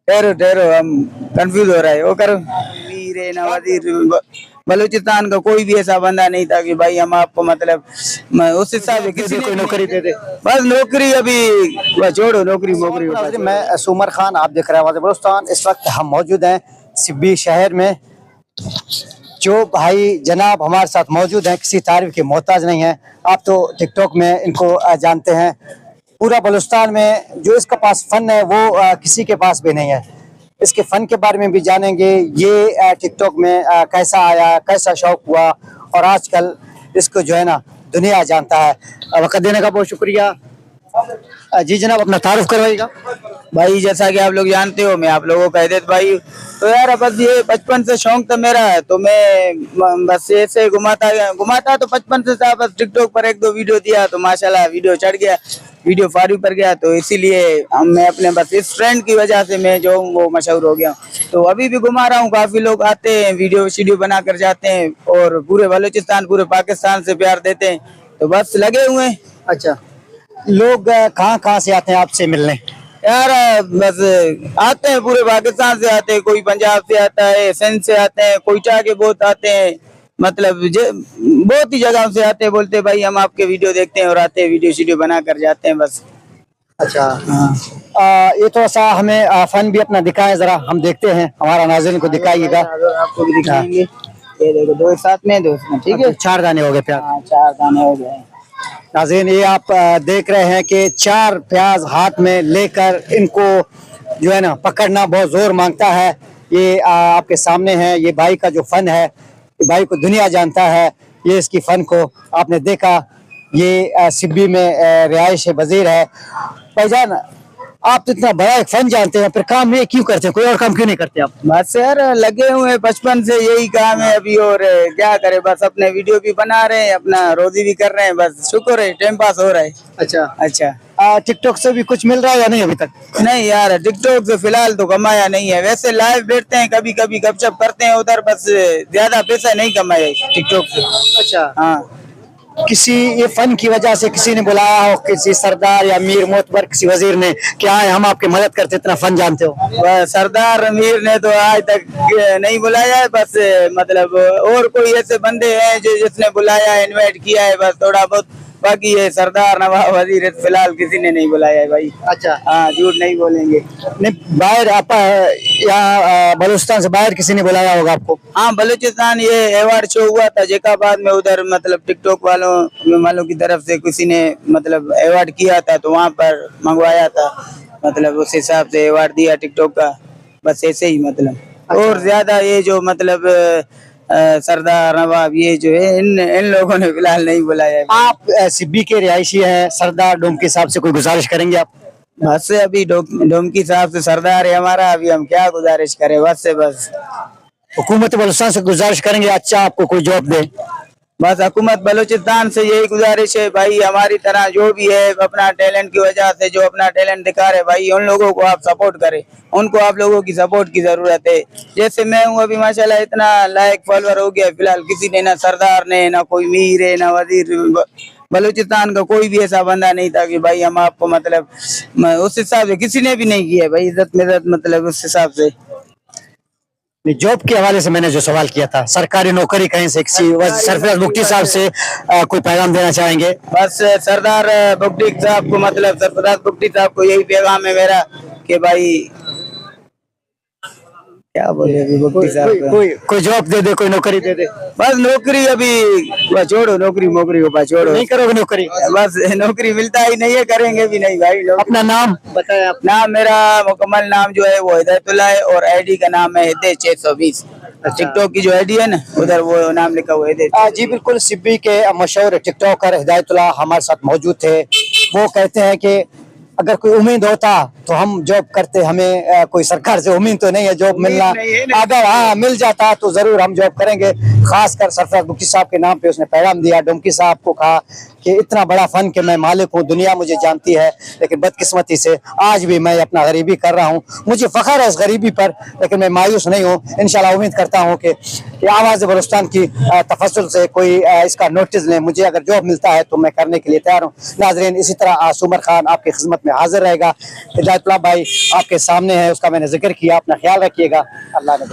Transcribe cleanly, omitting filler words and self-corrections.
ठहरो ठहरो, हम कंफ्यूज हो रहा है। वो करो, मीर है नवाजिर, बलूचिस्तान का कोई भी ऐसा बंदा नहीं था कि भाई हम आपको मतलब उस हिसाब से किसी ने कोई भी नौकरी दे दे। बस नौकरी अभी, बस छोड़ो नौकरी वोकरी को, बस। मैं सुमर खान, आप देख रहे हैं आवाज़ बलूचिस्तान। इस वक्त हम मौजूद हैं सिब्बी शहर में। जो भाई जनाब हमारे साथ मौजूद हैं किसी तारीफ के मोहताज नहीं है। आप तो टिकटॉक में इनको जानते हैं। पूरा बलूचिस्तान में जो इसका पास फन है वो किसी के पास भी नहीं है। इसके फन के बारे में भी जानेंगे। ये टिकटॉक में कैसा आया, कैसा शौक हुआ, और आजकल इसको जो है ना दुनिया जानता है। वक्त देने का बहुत शुक्रिया। जी जनाब, अपना तारुफ करवाइएगा। भाई जैसा कि आप लोग जानते हो, मैं आप लोगों का हिदायत भाई। तो यार बस ये बचपन से शौक था मेरा, तो मैं बस ऐसे घुमाता तो बचपन से था। बस टिकटॉक पर एक दो वीडियो दिया तो माशाल्लाह वीडियो चढ़ गया, वीडियो फॉरवर्ड पर गया, तो इसीलिए मैं अपने बस इस फ्रेंड की वजह से मैं जो हूँ वो मशहूर हो गया। तो अभी भी घुमा रहा हूँ, काफी लोग आते हैं, वीडियो बना कर जाते हैं और पूरे बलूचिस्तान पूरे पाकिस्तान से प्यार देते हैं, तो बस लगे हुए हैं। अच्छा, लोग कहाँ कहाँ से आते हैं आपसे मिलने? यार बस आते हैं, पूरे पाकिस्तान से आते हैं, कोई पंजाब से आता है, सिंध से आते हैं, कोयटा के बहुत आते हैं, मतलब बहुत ही जगह से आते हैं, बोलते हैं भाई हम आपके वीडियो देखते हैं और आते हैं, वीडियो बना कर जाते हैं बस। अच्छा, ये थोड़ा सा हमें फन भी अपना दिखाएं, जरा हम देखते हैं, हमारा नाज़रीन को दिखाइएगा। आपको भी दिखाएंगे। ये देखो, दो साथ में, दो इसमें, ठीक है। 4 दाने हो गए प्याज। हाँ, 4 दाने हो गए। नाज़रीन, ये आप देख रहे हैं कि 4 प्याज हाथ में लेकर इनको जो है ना पकड़ना बहुत जोर मांगता है। ये आपके सामने है, ये भाई का जो फन है, ये भाई को दुनिया जानता है। ये इसकी फन को आपने देखा। ये सिब्बी में रिहाइश वजीर है। भाईजान, आप तो इतना बड़ा एक फन जानते हैं, फिर काम ये क्यों करते हैं? कोई और काम क्यों नहीं करते आप? बस यार लगे हुए हैं, बचपन से यही काम है अभी, और क्या करें, बस अपने वीडियो भी बना रहे हैं, अपना रोजी भी कर रहे हैं, बस शुक्र है, टाइम पास हो रहा है। अच्छा अच्छा। टिकटॉक से भी कुछ मिल रहा है या नहीं अभी तक? नहीं यार, टिकटॉक से फिलहाल तो कमाया नहीं है, वैसे लाइव बैठते हैं, कभी कभी गपशप करते हैं उधर, बस ज्यादा पैसा नहीं कमाया टिकटॉक से। अच्छा, हाँ। किसी ये फन की वजह से किसी ने बुलाया हो, किसी सरदार या मीर मोतबर किसी वजीर ने, क्या है हम आपकी मदद करते, इतना फन जानते हो? सरदार अमीर ने तो आज तक नहीं बुलाया है, बस मतलब और कोई ऐसे बंदे हैं जो जिसने बुलाया है, इनवाइट किया है, बस थोड़ा बहुत, बाकी ये सरदार नवाब वजीर फिलहाल किसी ने नहीं बुलाया है भाई। अच्छा, हाँ, झूठ नहीं बोलेंगे। नहीं, बाहर आप यहाँ बलूचिस्तान से बाहर किसी ने बुलाया होगा आपको? हाँ, बलूचिस्तान ये अवार्ड शो हुआ था जैकाबाद में, उधर मतलब टिकटॉक वालों की तरफ से किसी ने मतलब अवार्ड किया था, तो वहाँ पर मंगवाया था, मतलब उस हिसाब से अवार्ड दिया टिकटॉक का, बस ऐसे ही मतलब। अच्छा। और ज्यादा ये जो मतलब सरदार नवाब ये जो है, इन लोगों ने फिलहाल नहीं बुलाया है। आप सिब्बी के रिहायशी हैं, सरदार डोम के हिसाब से कोई गुजारिश करेंगे आप? बस से अभी डोमकी साहब से सरदार है हमारा, अभी हम क्या गुजारिश करें, बस से बस हुकूमत बलूचिस्तान से गुजारिश करेंगे अच्छा आपको कोई जॉब दे? बस हुकूमत बलूचिस्तान से यही गुजारिश है भाई, हमारी तरह जो भी है अपना टैलेंट की वजह से जो अपना टैलेंट दिखा रहे भाई, उन लोगों को आप सपोर्ट करें, उनको आप लोगों की सपोर्ट की जरूरत है। जैसे मैं हूँ अभी माशाल्लाह इतना लाइक फॉलोअर हो गया, फिलहाल किसी ने, ना सरदार ने, ना कोई मीर है, ना वजीर, बलूचिस्तान का कोई भी ऐसा बंदा नहीं था कि भाई हम आपको मतलब उस हिसाब से किसी ने भी नहीं किया भाई, इज्जत में मतलब उस हिसाब से। जॉब के हवाले से मैंने जो सवाल किया था, सरकारी नौकरी कहीं से किसी सरफराज बुगटी साहब से कोई पैगाम देना चाहेंगे? बस सरदार बुगटी साहब को, मतलब सरफराज बुगटी साहब को यही पैगाम है मेरा कि भाई क्या बोले अभी बुगटी साहब को, कोई जॉब दे दे, कोई नौकरी दे दे। बस नौकरी अभी बस छोड़ो, नौकरी को बस छोड़ो, नहीं करोगे नौकरी? बस नौकरी मिलता ही नहीं है, करेंगे भी नहीं भाई। अपना नाम बताएं आप। नाम मेरा मुकम्मल नाम जो है वो हिदायतुल्लाह है, और आईडी का नाम है हिदायत 620। टिकटॉक की जो आईडी है ना, उधर वो नाम लिखा हुआ है। जी बिल्कुल, सिब्बी के मशहूर टिकटॉकर हिदायतुल्लाह हमारे साथ मौजूद थे। वो कहते हैं कि अगर कोई उम्मीद होता तो हम जॉब करते, हमें कोई सरकार से उम्मीद तो नहीं है जॉब मिलना, अगर हाँ मिल जाता तो जरूर हम जॉब करेंगे। खासकर सरफराज बुगटी साहब के नाम पे उसने पैगाम दिया, डोमकी साहब को कहा कि इतना बड़ा फन के मैं मालिक हूँ, दुनिया मुझे जानती है, लेकिन बदकिस्मती से आज भी मैं अपना गरीबी कर रहा हूँ। मुझे फ़ख्र है इस गरीबी पर, लेकिन मैं मायूस नहीं हूँ। इंशाल्लाह उम्मीद करता हूँ कि आवाज़ बलूचिस्तान की तफस्सुल से कोई इसका नोटिस लें। मुझे अगर जॉब मिलता है तो मैं करने के लिए तैयार हूँ। नाज़रीन, इसी तरह सुमर खान आपकी खिदमत में हाजिर रहेगा। हिदायतुल्लाह भाई आपके सामने है, उसका मैंने जिक्र किया। अपना ख्याल रखिएगा। अल्लाह ने